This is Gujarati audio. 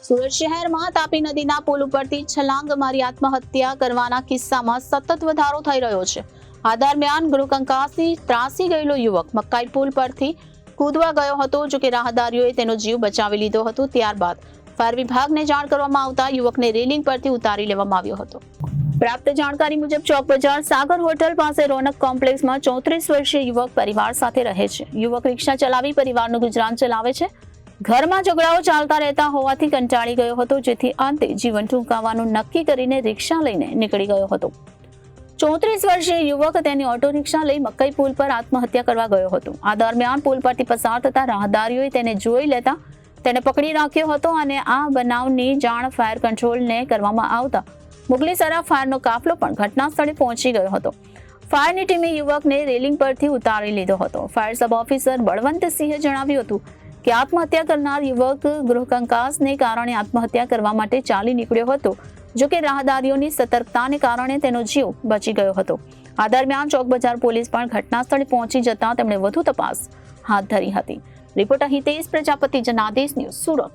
સુરત શહેરમાં તાપી નદીના પુલ ઉપરથી છલાંગ મારી આત્મહત્યા કરવાના કિસ્સામાં સતત વધારો થઈ રહ્યો છે। આ દરમિયાન ગૃહકંકાસથી ત્રાસી ગયેલો યુવક મકાઈ પુલ પરથી કૂદવા ગયો હતો, જો કે રાહદારીઓએ તેનો જીવ બચાવી લીધો હતો। ત્યારબાદ ફાયર વિભાગને જાણ કરવામાં આવતા યુવકને રેલિંગ પરથી ઉતારી લેવામાં આવ્યો હતો। પ્રાપ્ત જાણકારી મુજબ ચોક બજાર સાગર હોટલ પાસે રોનક કોમ્પ્લેક્સમાં 34 વર્ષીય યુવક પરિવાર સાથે રહે છે। યુવક રિક્ષા ચલાવી પરિવારનું ગુજરાન ચલાવે છે। ઘરમાં ઝઘડાઓ ચાલતા રહેતા હોવાથી કંટાળી ગયો હતો, જેથી અંતે જીવન ટૂંકાવવાનું નક્કી કરીને રિક્ષા લઈને નીકળી ગયો હતો। 34 વર્ષીય યુવક તેની ઓટો રિક્ષા લઈ મકાઈ પુલ પર આત્મહત્યા કરવા ગયો હતો। આ દરમિયાન પુલ પરથી પસાર થતા રાહદારીઓએ તેને જોઈ લેતા તેને પકડી રાખ્યો હતો અને આ બનાવની જાણ ફાયર કંટ્રોલને કરવામાં આવતા મુગલીસરા ફાયરનો કાફલો પણ ઘટના સ્થળે પહોંચી ગયો હતો। ફાયરની ટીમે યુવકને રેલિંગ પરથી ઉતારી લીધો હતો। ફાયર સબ ઓફિસર બળવંતસિંહે જણાવ્યું હતું કે આત્મહત્યા કરનાર યુવક ગૃહકંકાસને કારણે આત્મહત્યા કરવા માટે ચાલી નીકળ્યો હતો, જો કે રાહદારીઓની સતર્કતાને કારણે તેનો જીવ બચી ગયો હતો। આ દરમિયાન ચોક બજાર પોલીસ પણ ઘટના સ્થળે પહોંચી જતા તેમણે વધુ તપાસ હાથ ધરી હતી। Reporter Hitesh Prajapati, Janadesh news, Surat.